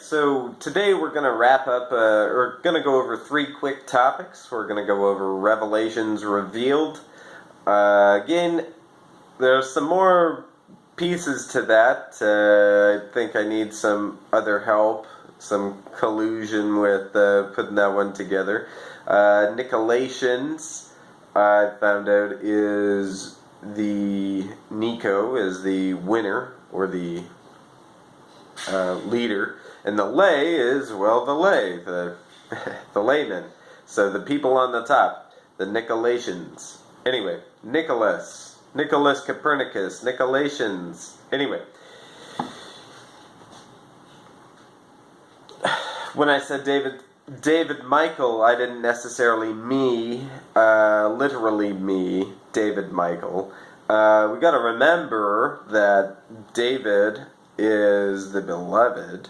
so today we're going to wrap up, we're going to go over 3 quick topics. We're going to go over Revelations Revealed. Again, there's some more pieces to that. I think I need some other help, some collusion with putting that one together. Nicolations, I found out, is the Nico is the winner, or the leader, and the lay is, well, the lay, the laymen. So the people on the top, the Nicolations. Anyway, Nicholas Copernicus, Nicolations. Anyway, when I said David Michael, I didn't necessarily literally me, David Michael. We got to remember that David is the beloved,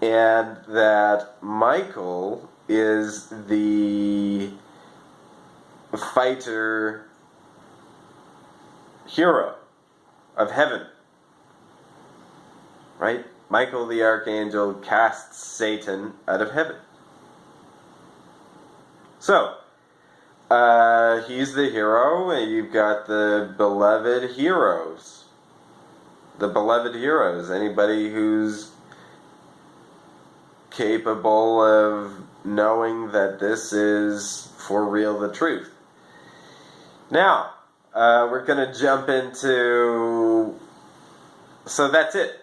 and that Michael is the fighter hero of heaven, right? Michael the archangel casts Satan out of heaven. So, he's the hero, and you've got the beloved heroes. The beloved heroes, anybody who's capable of knowing that this is for real the truth. Now, we're going to jump into, so that's it.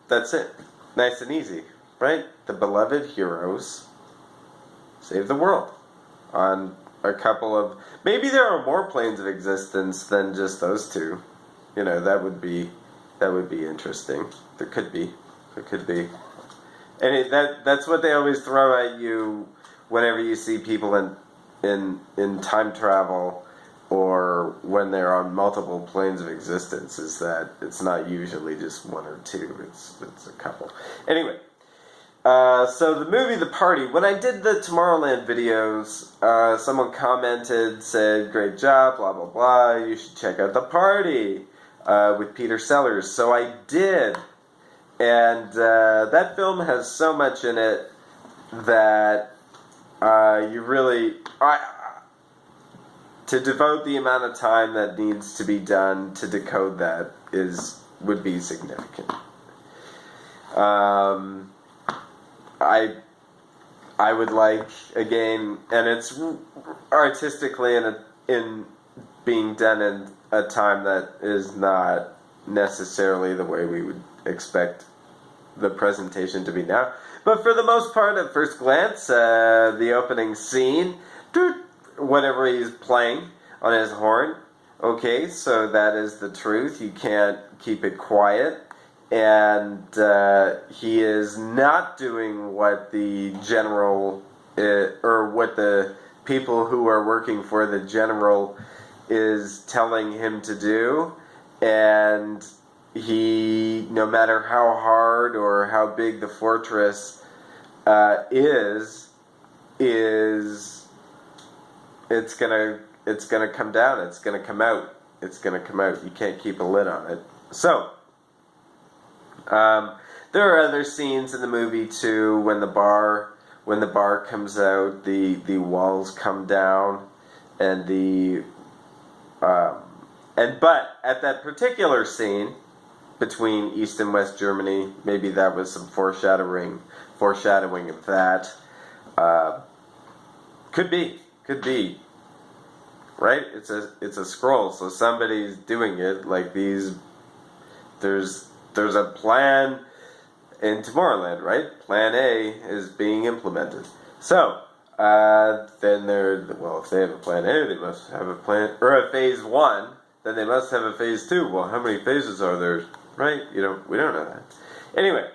That's it. Nice and easy, right? The beloved heroes save the world on a couple of, maybe there are more planes of existence than just those two. You know, that would be interesting. There could be. And that's what they always throw at you whenever you see people in time travel, or when they're on multiple planes of existence, is that it's not usually just one or two, it's a couple. Anyway, so the movie The Party, when I did the Tomorrowland videos, someone commented, said, great job, blah blah blah, you should check out The Party with Peter Sellers. So I did, and that film has so much in it that you really, to devote the amount of time that needs to be done to decode that would be significant. I would like, again, and it's artistically in being done in a time that is not necessarily the way we would expect the presentation to be now. But for the most part, at first glance, the opening scene, whatever he's playing on his horn, okay, so that is the truth. You can't keep it quiet. And he is not doing what the general, or what the people who are working for the general is telling him to do. And he, no matter how hard or how big the fortress is it's gonna come down. It's gonna come out. You can't keep a lid on it. So there are other scenes in the movie too. When the bar comes out, the walls come down, and but at that particular scene between East and West Germany, maybe that was some foreshadowing of that. Could be, right? It's a scroll, so somebody's doing it. Like these, there's a plan in Tomorrowland, right? Plan A is being implemented. So then if they have a plan A, they must have a plan, or a phase 1. Then they must have a phase 2. Well, how many phases are there? Right? We don't know that. Anyway,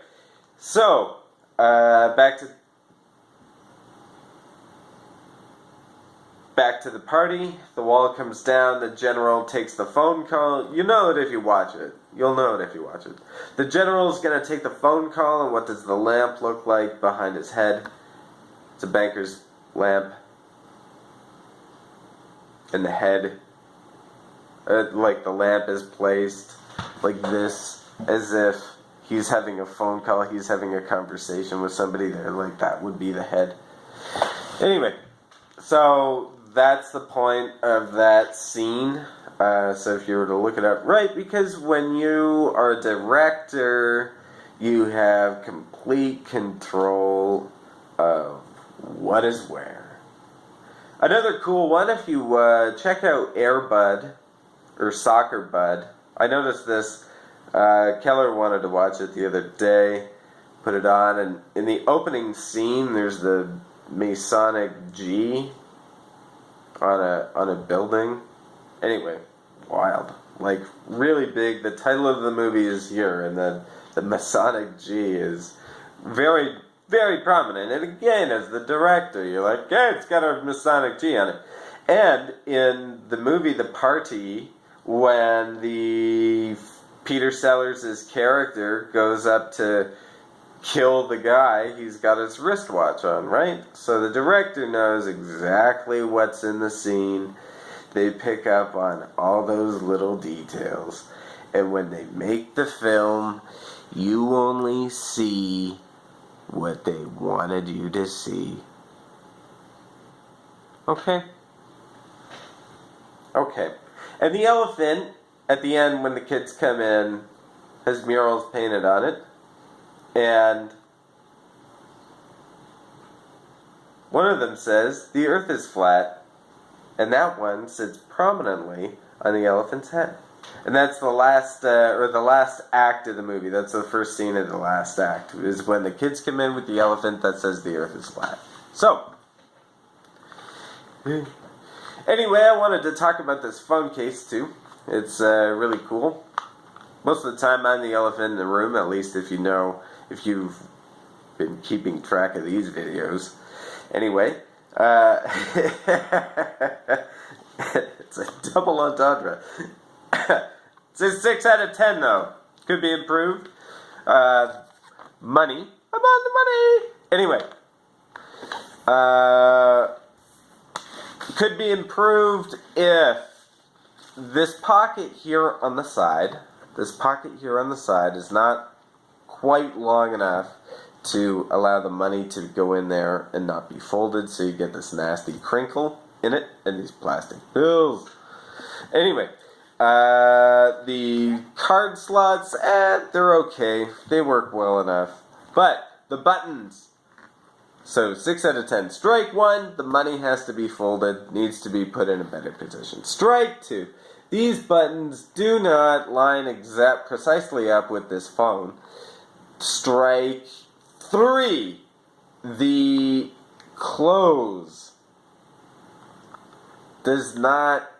so back to the party. The wall comes down. The general takes the phone call. You know it if you watch it. You'll know it if you watch it. The general's going to take the phone call, and what does the lamp look like behind his head? It's a banker's lamp. And the head, like the lamp is placed like this, as if he's having a phone call, he's having a conversation with somebody there, like that would be the head. Anyway, so that's the point of that scene. So if you were to look it up, right, because when you are a director, you have complete control of what is where. Another cool one, if you check out Air Bud, or Soccer Bud, I noticed this, Keller wanted to watch it the other day, put it on, and in the opening scene, there's the Masonic G on a building. Anyway, wild. Like, really big. The title of the movie is here, and then the Masonic G is very, very prominent. And again, as the director, you're like, hey, it's got a Masonic G on it. And in the movie The Party, when the Peter Sellers' character goes up to kill the guy, he's got his wristwatch on, right? So the director knows exactly what's in the scene. They pick up on all those little details. And when they make the film, you only see what they wanted you to see. Okay? Okay. And the elephant, at the end when the kids come in, has murals painted on it. And one of them says, the earth is flat. And that one sits prominently on the elephant's head. And that's the last, or the last act of the movie. That's the first scene of the last act. Is when the kids come in with the elephant that says the earth is flat. So, anyway, I wanted to talk about this phone case too. It's really cool. Most of the time I'm the elephant in the room, at least if you've been keeping track of these videos. Anyway, it's a double entendre. It's a 6 out of 10 though. Could be improved. Money. I'm on the money. Anyway. Could be improved if this pocket here on the side is not quite long enough to allow the money to go in there and not be folded, so you get this nasty crinkle in it and these plastic bills. Anyway, the card slots, they're okay. They work well enough. But the buttons. So 6 out of 10. Strike 1, the money has to be folded, needs to be put in a better position. Strike 2, these buttons do not line precisely up with this phone. Strike 3, the close does not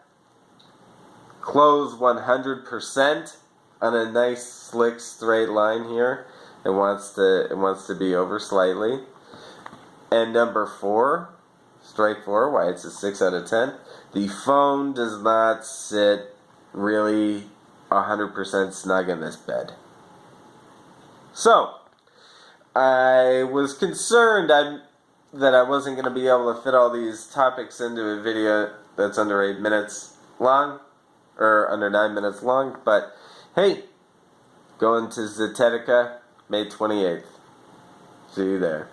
close 100% on a nice slick straight line here. It wants to be over slightly. And number 4, strike 4, why it's a 6 out of 10. The phone does not sit really 100% snug in this bed. So, I was concerned that I wasn't going to be able to fit all these topics into a video that's under 8 minutes long, or under 9 minutes long, but hey, going to Zetetica, May 28th. See you there.